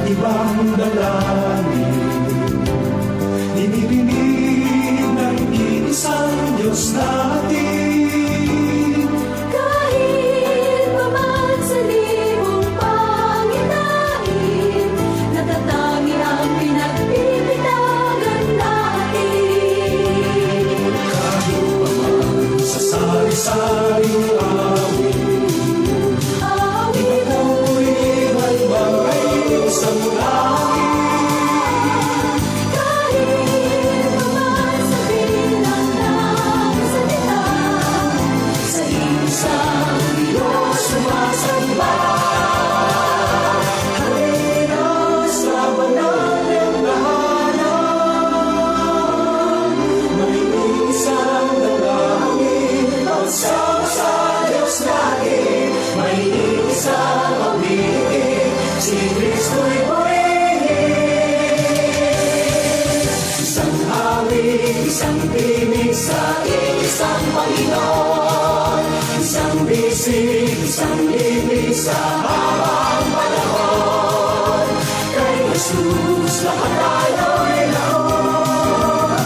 ibang dalangin, nililinig ng iisang Diyos natin. Kahit paman sa limong pangitain, natatangi ang pinagbibitagan natin. Kahit paman sa sari-saring awit, isang langit. Kahit paman sa bilang ng salita, sa isang Diyos sumasamba. Halina sa banal ng tahanan, may isang dalangin, pagsama sa Diyos natin, may isang awitin, si Kristo'y purihin. Isang awit, isang tinig sa isang Panginoon, isang bisig, isang libig sa habang panahon. Kay Jesus lahat tayo'y nauugat,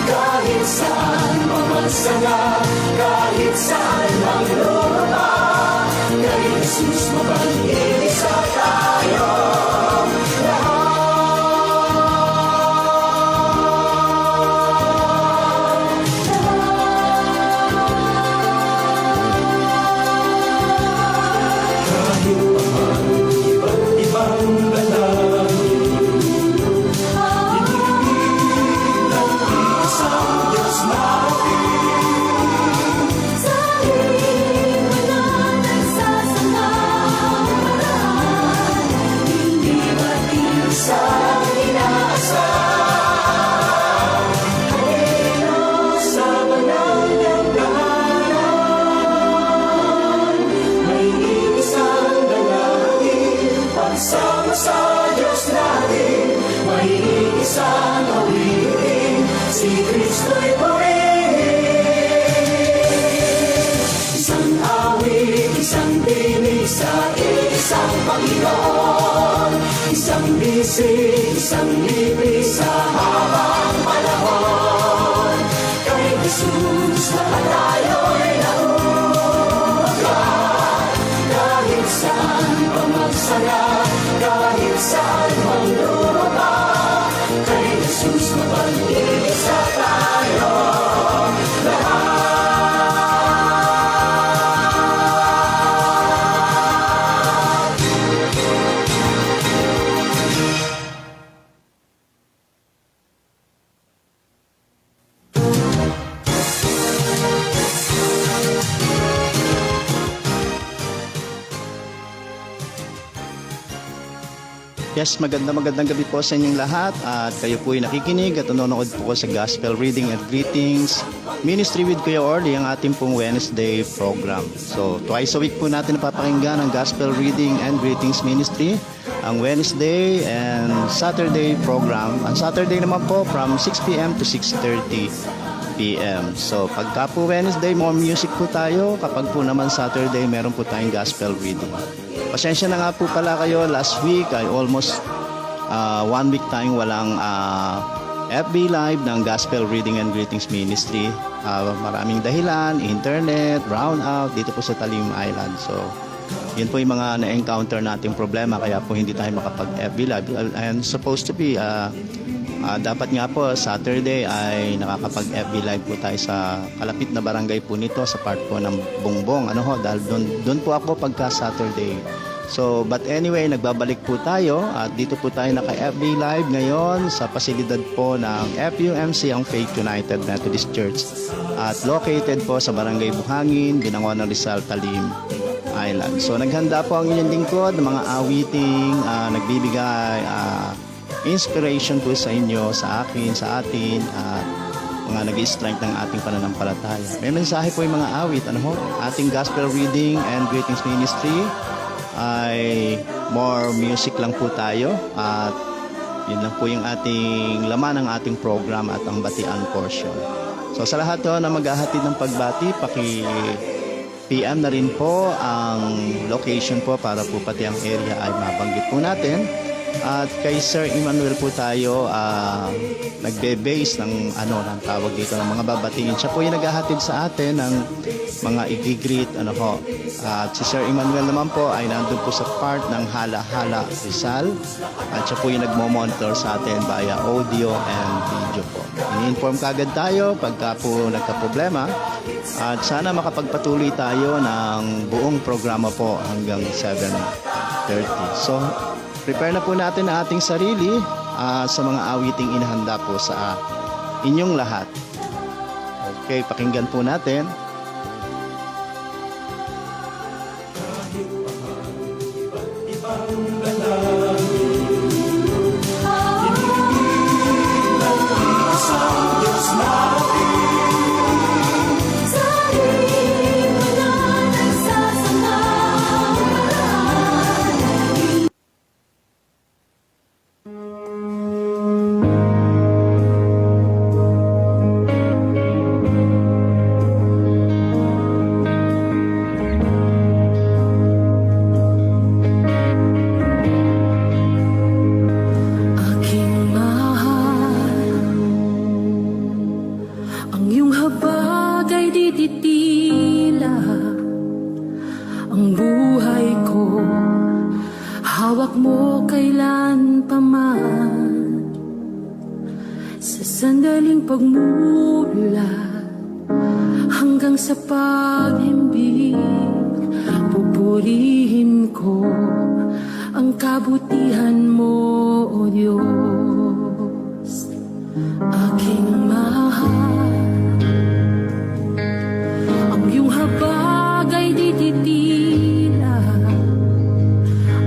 kahit saan mamasagat, kahit saan mang lupa. Kay Jesus mapag-iisa tayo lahat. Kahit paman iba't ibang dalangin, iniibig ng isang Diyos natin. Sa himno na nagsasangamaran, hindi matiisang inaasahan. Halina sa banal ng tahanan, may isang dalangin, pagsama sa Diyos natin, may isang awitin, si Kristo'y purihin. Isang awit, isang tinig sa isang Panginoon, isang bisig, isang libig sa habang panahon. Kay Jesus lahat tayo'y nauugat, kahit saan pa magsalat, kahit saan mang lupa. Kay Jesus mapag-iisa tayo lahat. Yes, magandang gabi po sa inyong lahat at kayo po ay nakikinig at nanonood po sa Gospel Reading and Greetings Ministry with Kuya Orly, ang ating pong Wednesday program. So, twice a week po natin napapakinggan ang Gospel Reading and Greetings Ministry, ang Wednesday and Saturday program. Ang Saturday naman po from 6 p.m. to 6:30 p.m. So, pagka po Wednesday, more music po tayo. Kapag po naman Saturday, meron po tayong Gospel Reading. Pasensya na nga po pala kayo, last week ay almost 1 week tayong walang FB Live ng Gospel Reading and Greetings Ministry. Maraming dahilan, internet, brownout dito po sa Talim Island. So, yun po yung mga na-encounter nating problema kaya po hindi tayo makapag-FB Live. And supposed to be, dapat nga po Saturday ay nakakapag-FB Live po tayo sa kalapit na barangay po nito sa part po ng Bongbong. Dahil doon po ako pagka Saturday. So, but anyway, nagbabalik po tayo at dito po tayo naka-FB Live ngayon sa pasilidad po ng FUMC, ang Faith United Methodist Church, at located po sa Barangay Buhangin, Binangonan, Rizal, Talim Island. So, naghanda po ang inyong lingkod ng mga awiting nagbibigay inspiration po sa inyo, sa akin, sa atin, at mga nag-i-strength ng ating pananampalataya. May mensahe po yung mga awit. Ating Gospel Reading and Greetings Ministry ay more music lang po tayo at yun lang po yung ating laman ng ating program at ang batian portion. So sa lahat na maghahatid ng pagbati, PM na rin po ang location po para po pati ang area ay mabanggit po natin. At kay Sir Emmanuel po tayo nagbe-base ng ng tawag dito ng mga babatingin. Siya po yung naghahatid sa atin ng mga i-greet At si Sir Emmanuel naman po ay nandun po sa part ng Hala-Hala Rizal. At siya po yung nagmo-monitor sa atin via audio and video po. Ini-inform kagad tayo pagka po nagka-problema. At sana makapagpatuloy tayo ng buong programa po hanggang 7:30. So, prepare na po natin ang ating sarili sa mga awiting inahanda po sa inyong lahat. Okay, pakinggan po natin. Sa'yo wala nagsasama. Aking mahal, ang iyong habag ay dititila. Ang buhay ko, hawak mo kailan pa man. Sa sandaling pagmulat hanggang sa pag-ibig, pupurihin ko ang kabutihan mo, O Diyos. Aking mahal, ang iyong habag ay dititila.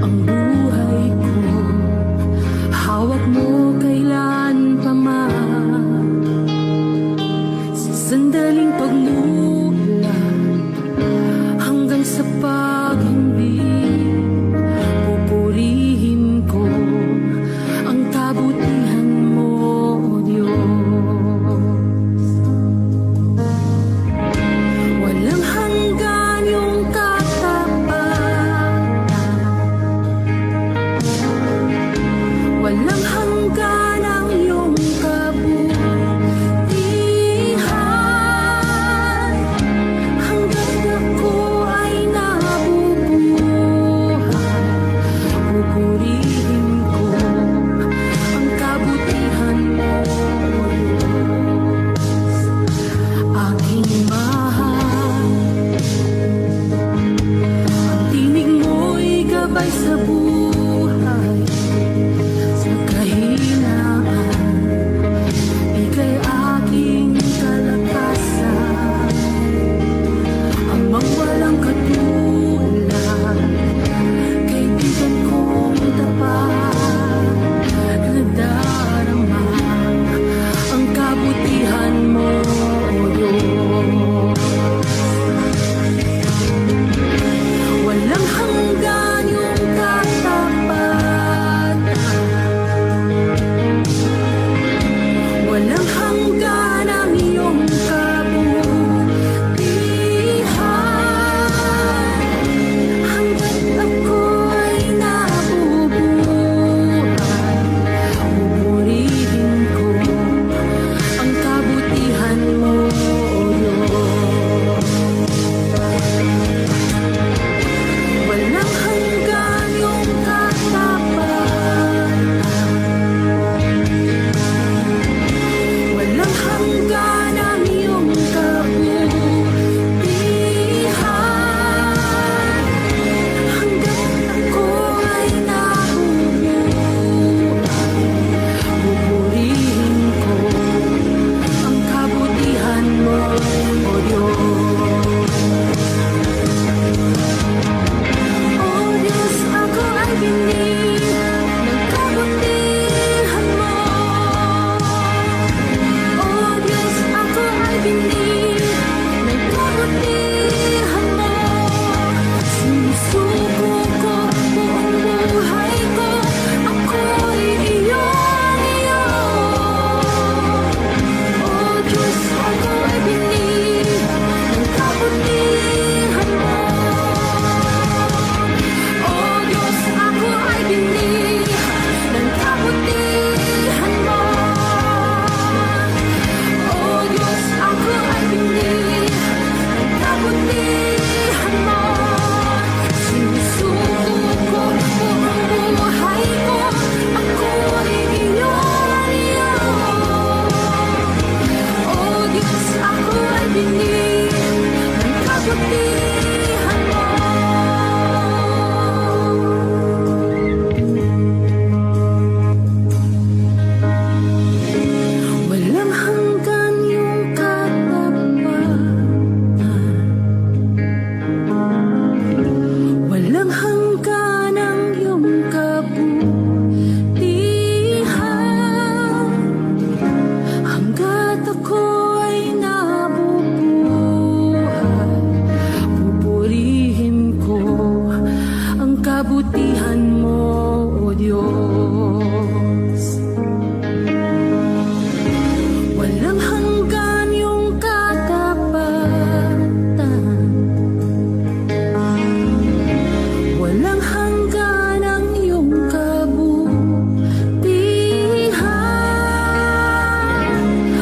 Ang buhay ko, hawak mo kailan pa man. Sa sandaling pagmulat hanggang sa pag-ibig, pupurihin ko ang kabutihan mo, O Diyos. Walang hanggan yung katapatan, walang hanggan ang iyong kabutihan. Hanggang ako ay nabubuhay, pupurihin ko ang kabutihan mo, O Diyos. Aking mahal, ang tinig mo'y gabay sa buhay. Sa kahinaan, ika'y aking kalakasan. Amang walang katulad, kaibigan kong tapat, nadarama ang kabutihan mo, O Diyos. Walang hanggan yung katapatan, kabutihan mo, O Diyos. Walang hanggan yung katapatan, walang hanggan ang iyong kabutihan.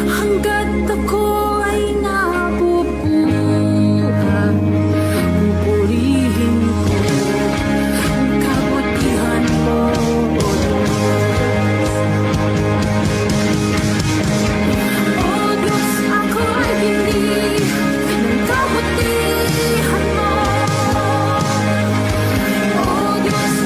Hanggat ako ay nabubuhay, pupurihin ko ang kabutihan mo, O Diyos. O Diyos, ako ay bili ng kabutihan mo. O Diyos,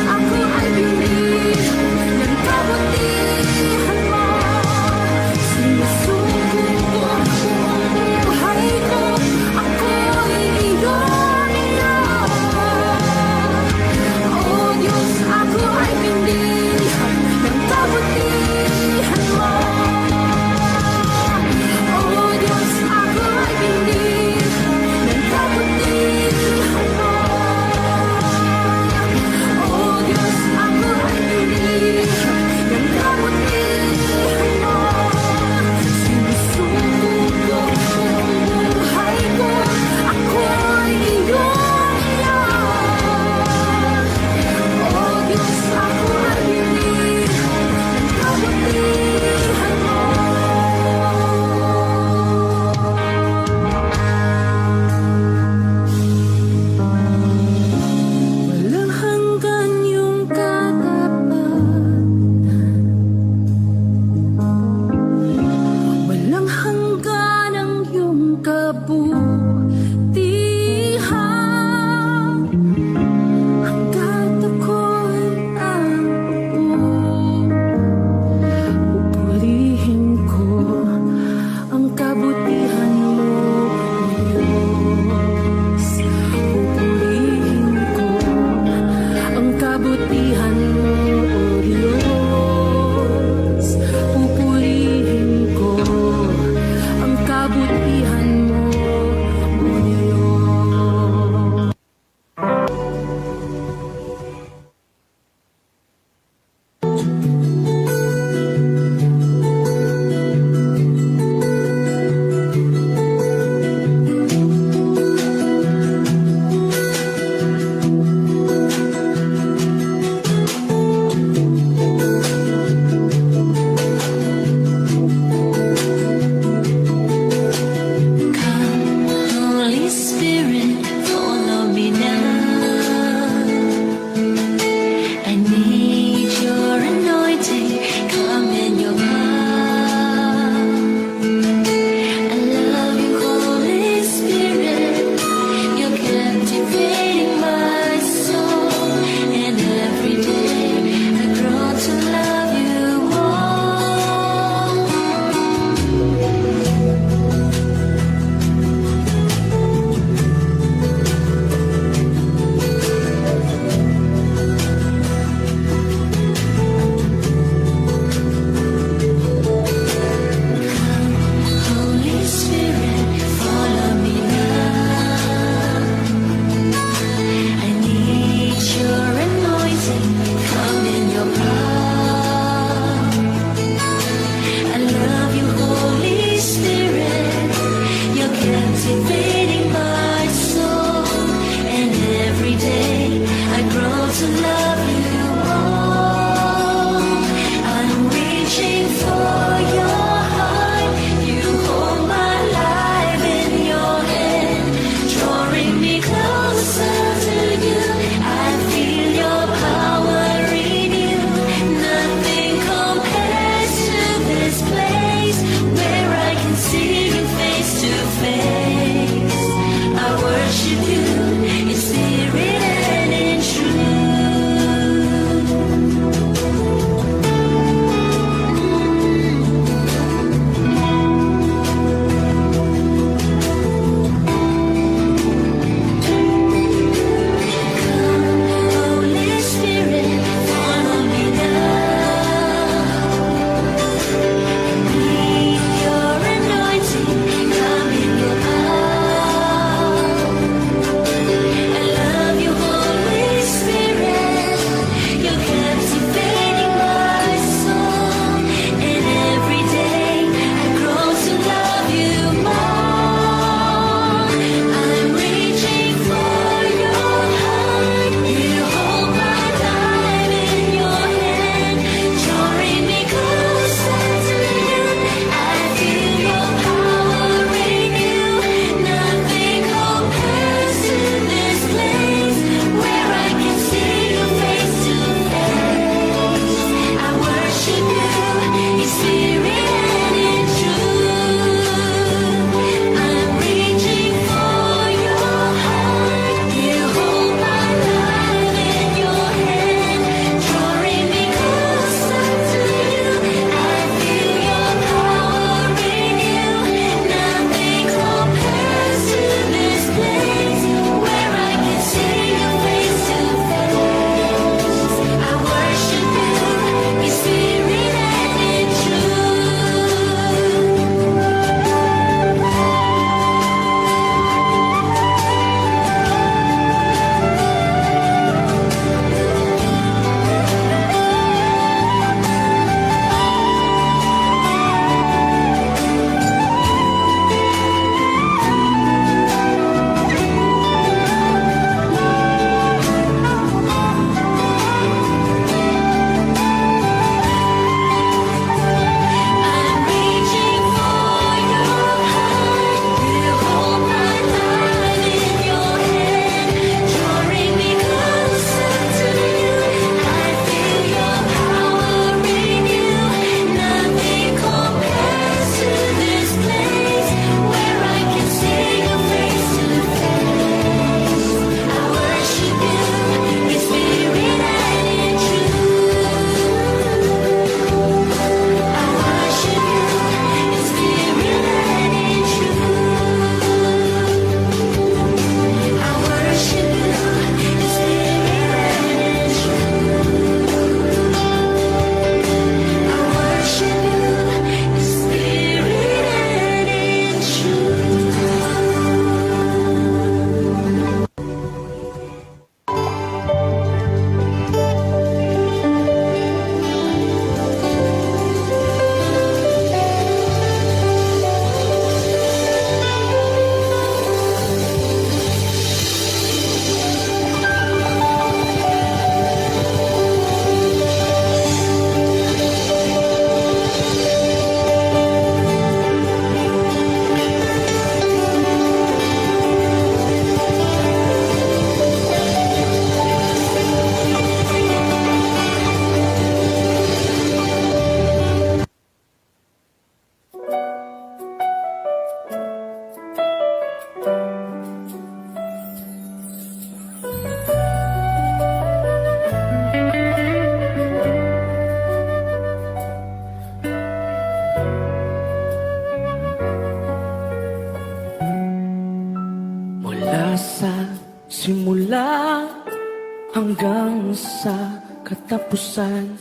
sa katapusan,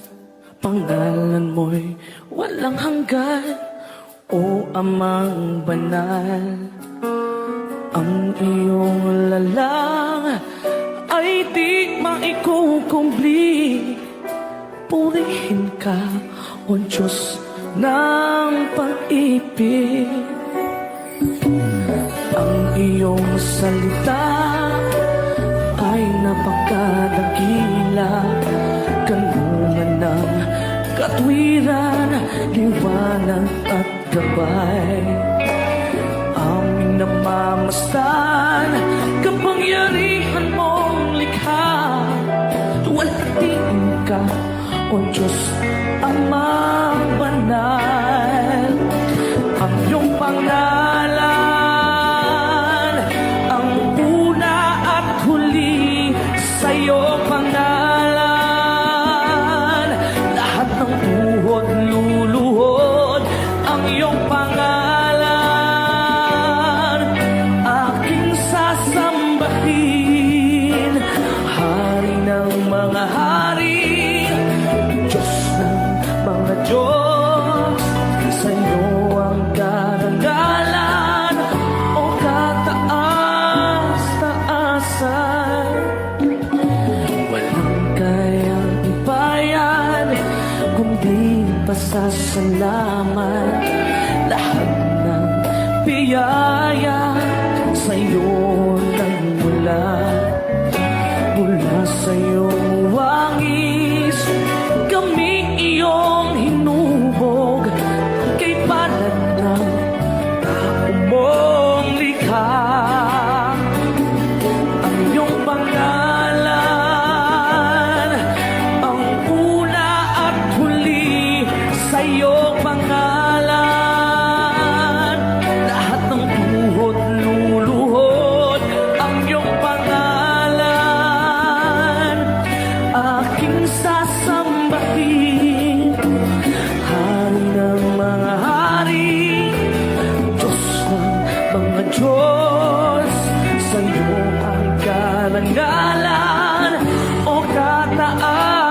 pangalan mo'y walang hanggan, o Amang banal. Ang iyong lalang ay di maikukumpli. Purihin ka, O Diyos ng pag-ibig. Ang iyong salita ay napakadakila, kanungan ng katwiran, liwanag at gabay. Aming namamasdan, kapangyarihan mong likha. Tuwalhatiin ka, O Diyos, Amang banal. Ang iyong pangalan, ang una at huli, sa iyong pangalan lahat ng tuhod luluhod. Ang iyong pangalan aking sasambahin, Hari ng mga hari, Diyos ng mga Diyos. Sa iyo ang karangalan, o kataas-taasan. Walang kayang ibayan, kundi pasasalamat. Lahat ng biyaya sa iyo nagmula. Mula sa iyong wangis, kami iyong hinubog. Kay palad ng tao mong likha. Ang iyong pangalan, ang una at huli, sa iyong pangalan lahat ng tuhod luluhod. Ang iyong pangalan aking sasambahin, Hari ng mga hari, Diyos ng mga Diyos. Sa iyo ang karangalan, o kataas-taasan.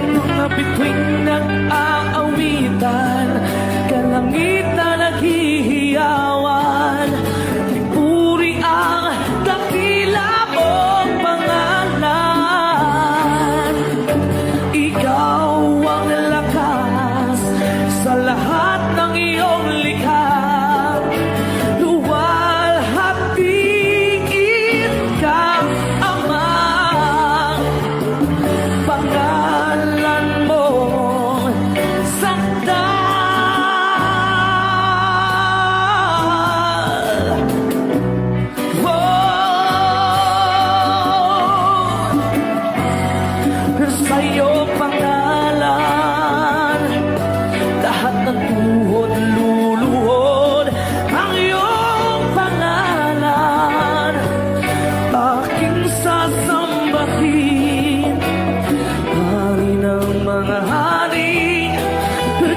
Mga bituin nag-aawitan, kalangitan naghihiyawan. Puri ang dakila mong pangalan. Ikaw ang lakas sa lahat ng iyong likha. Luwalhatiin ka, Ama. Pangalan mo sakdal. Sa iyong pangalan lahat ng tuhod luluhod. Ang iyong pangalan aking sasambahin, Hari ng mga hari,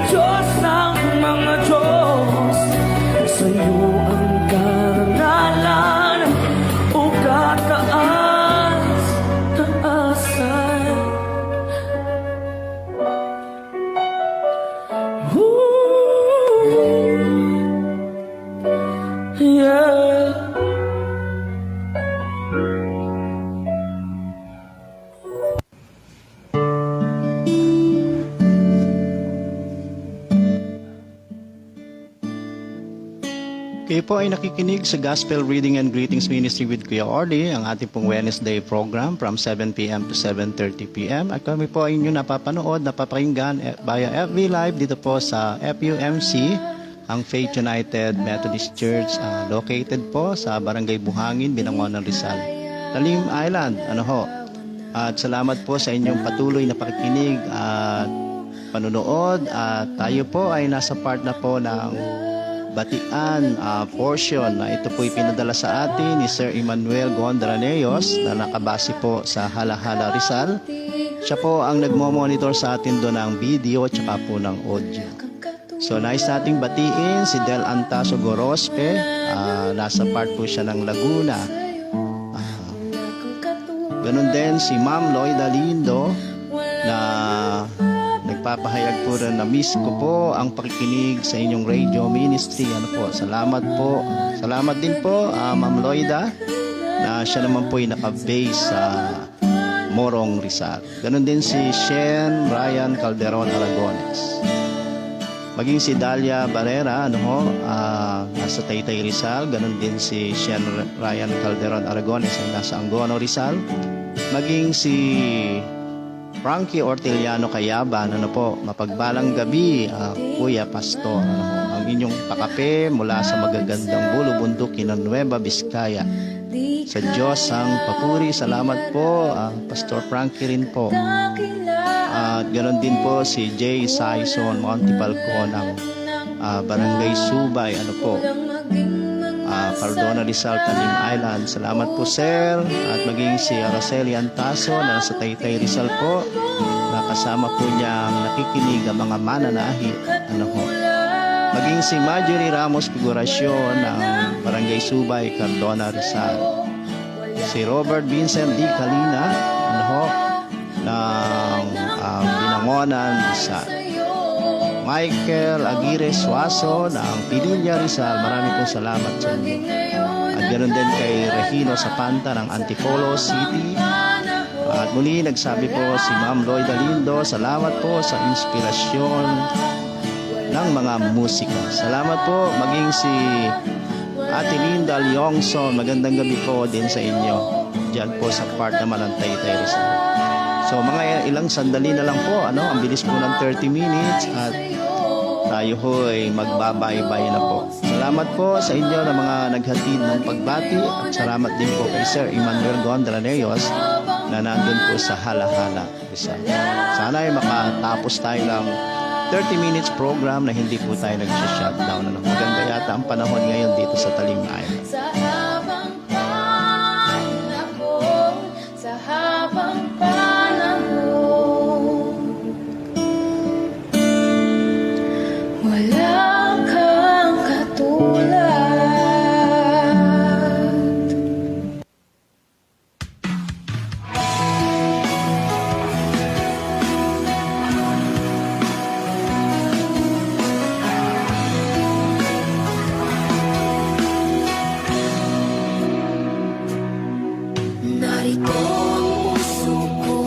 Diyos ng mga Diyos. Sa iyo ang karangalan, o kataas-taasan. Yeah. Kayo po ay nakikinig sa Gospel Reading and Greetings Ministry with Kuya Orly, ang ating pong Wednesday program from 7 p.m. to 7:30 p.m. At kami po ay inyo napapanood, napapakinggan via FB Live dito po sa FUMC, ang Faith United Methodist Church, located po sa Barangay Buhangin, Binangonan, Rizal, Talim Island. At salamat po sa inyong patuloy na pakikinig at panunood. At tayo po ay nasa part na po ng batian portion na ito po ipinadala sa atin ni Sir Emmanuel Gondraneos na nakabase po sa Halahala, Rizal. Siya po ang nagmo-monitor sa atin doon ng video tsaka po ng audio. So nais nating batiin si Del Antaso Gorospe. Nasa part po siya ng Laguna. Ganun din si Ma'am Loida Lindo na nagpapahayag po rin na miss ko po ang pakikinig sa inyong radio ministry. Ano po, salamat po. Salamat din po Ma'am Loida na siya naman po ay naka-base sa Morong Rizal. Ganun din si Shen Ryan Calderon Aragones. Maging si Dalia Barrera, nasa Taytay Rizal. Ganun din si Shen Ryan Calderon Aragones ay nasa Angono Rizal. Maging si Frankie Orteliano Cayaban, mapagbalang gabi, Kuya Pastor, ang inyong pakape mula sa magagandang Bulo Bundukin ng Nueva Vizcaya. Sa Diyos ang papuri, salamat po, Pastor Frankie rin po. At ganoon din po si Jay Saison Montipalco ng Barangay Subay, Cardona Rizal, Talim Island. Salamat po sir. At maging si Araceli Antaso na nasa Taytay Rizal po, nakasama po niyang nakikinig ang mga mananahi. Maging si Marjorie Ramos Figuracion ng Barangay Subay, Cardona Rizal. Si Robert Vincent D. Calina ng Binangonan Rizal. Michael Aguirre Suaso ng Pinilla Rizal. Marami pong salamat sa inyo. At ganoon din kay Regino Sapanta ng Antipolo City. At muli nagsabi po si Ma'am Loida Lindo, salamat po sa inspirasyon ng mga musika. Salamat po. Maging si Ate Linda Leongson, magandang gabi po din sa inyo. Diyan po sa part naman ng Taytay Rizal. So mga ilang sandali na lang po, ang bilis po ng 30 minutes at tayo ho'y magbabay-bye na po. Salamat po sa inyo na mga naghatid ng pagbati at salamat din po kay Sir Emmanuel Gondraneos na nandun po sa Hala-Hala Rizal. Sana ay makatapos tayo ng 30 minutes program na hindi po tayo nag-shutdown. Maganda yata ang panahon ngayon dito sa Talim Island. Sa habang panahon, wala kang katulad. Narito ang puso ko,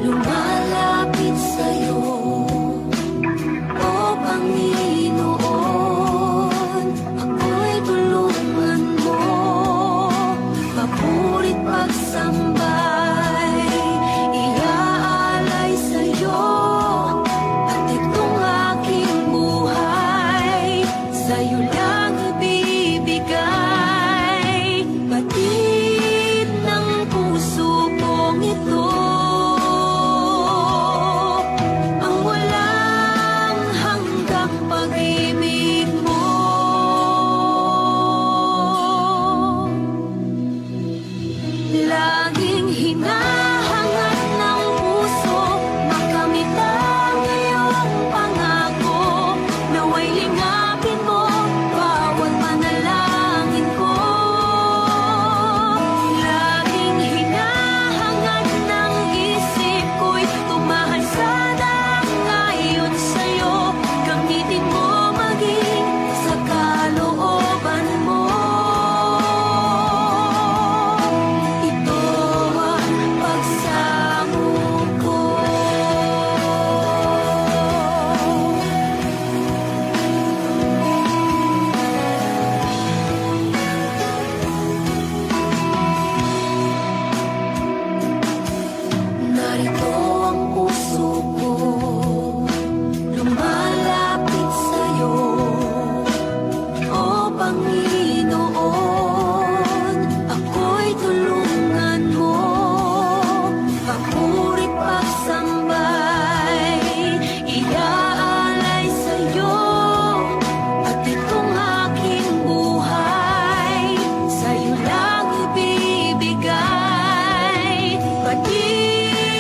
lumalapit sa'yo, O Panginoon. Ako'y tulungan mo, papurit pagsambay, iaalay sa'yo, at itong aking buhay, sa'yo lang ibibigay. Batid ng puso kong ito, ang walang hanggang pag-ibig mo. Laging hinahangad ng puso, makamit ang iyong pangako. Nawa'y lingapin mo bawat panalangin ko. Laging hinahangad ng isip ko'y tumahal sa ayon sa'yo. Gamitin mo maging sa kalooban mo. Ito ang pagsamo ko. Narito ang puso ko, lumalapit sa'yo, O Panginoon. Ako'y tulungan mo, papurit pagsambay, iaalay sa'yo, at itong aking buhay, sa'yo lang ibibigay. Batid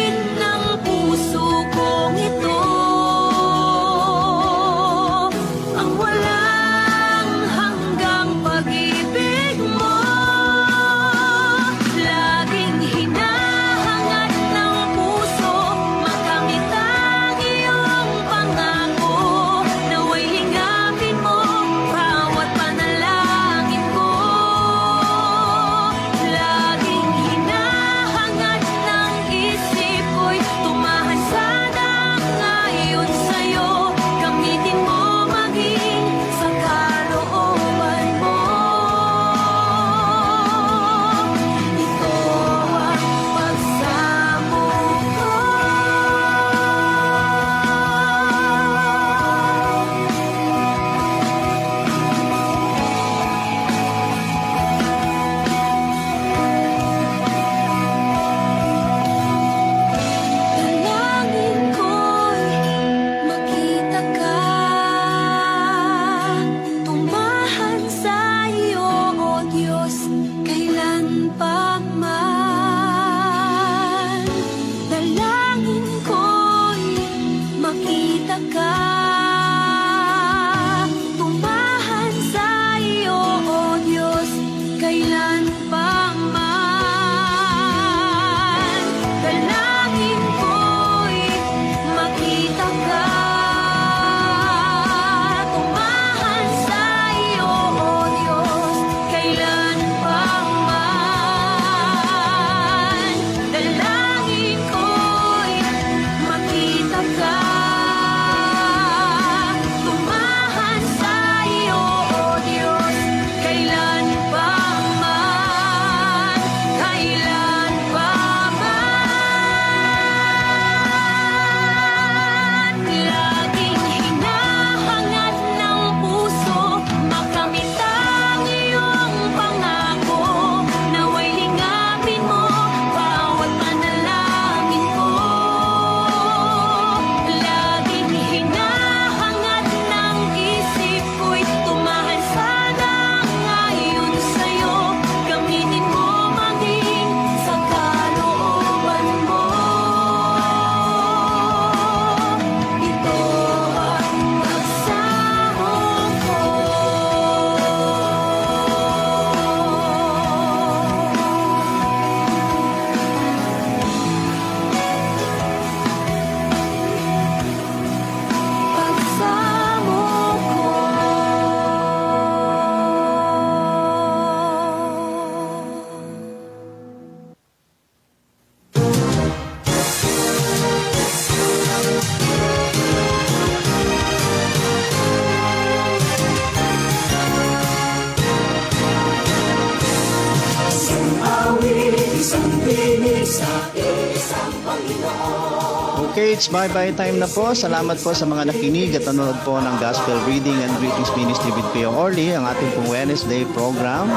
Okay, it's bye-bye time na po. Salamat po sa mga nakinig at nanonood po ng Gospel Reading and Greetings Ministry with Kuya Orly, ang ating pong Wednesday program.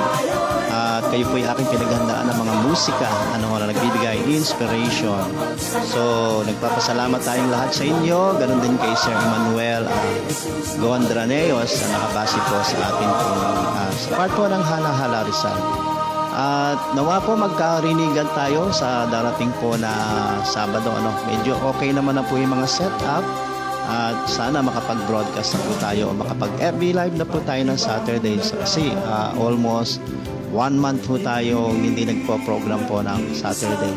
At kayo po yung aking pinaghandaan ng mga musika na nagbibigay inspiration. So, nagpapasalamat tayong lahat sa inyo. Ganon din kay Sir Emmanuel Gondraneos na nakabase po sa ating pong sa part po ng Hala-Hala Rizal. At nawa po magkarinigan tayo sa darating po na Sabado. Medyo okay naman na po yung mga setup. At sana makapag-broadcast na po tayo o makapag-FB live na po tayo ng Saturday. Kasi almost 1 month po tayo hindi nagpo-program po ng Saturday.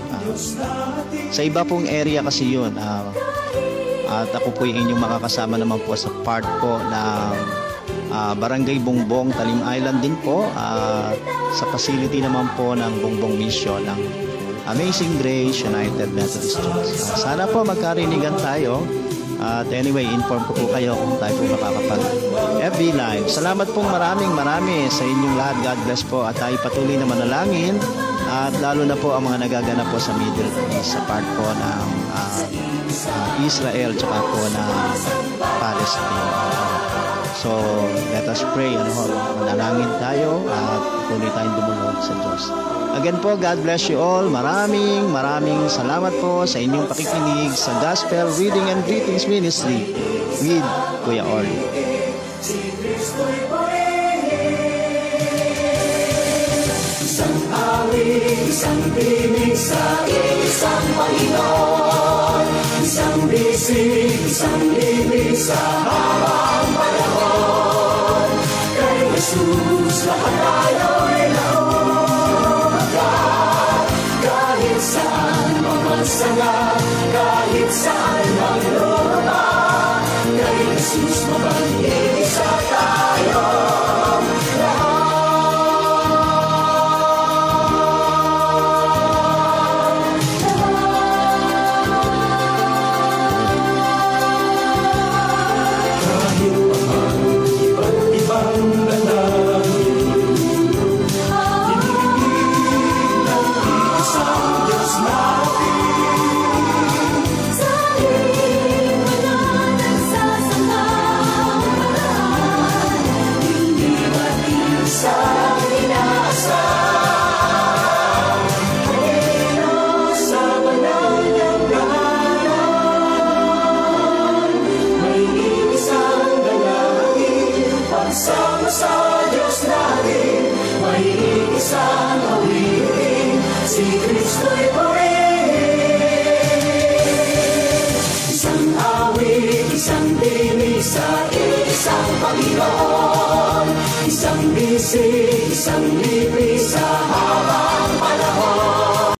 Sa iba pong area kasi yun. At ako po yung inyong makakasama naman po sa part po ng Barangay Bongbong, Talim Island din po. Sa facility naman po ng Bongbong Mission ng Amazing Grace United Methodist Church. Sana po magkarinigan tayo. At anyway, inform ko po kayo kung tayo po makakapag FB Live. Salamat pong marami sa inyong lahat. God bless po. At tayo patuloy na manalangin. At lalo na po ang mga nagaganap po sa Middle East sa part po ng Israel tsaka po ng Palestine. So, let us pray. Manalangin tayo at tuloy tayong dumulog sa Diyos. Again po, God bless you all. Maraming salamat po sa inyong pakikinig sa Gospel Reading and Greetings Ministry with Kuya Orly. Isang awit, isang tinig sa isang Panginoon, isang bisig, isang libig sa habang panahon. Kay Jesus lahat tayo ay nauumagat, kahit saan mamasala, kahit saan maglupa. Kay Jesus mabang-isa tayo lahat. Sama sa Diyos natin, may isang awitin, si Kristo'y purihin. Isang awit, isang tinig sa isang Panginoon, isang bisig, isang libig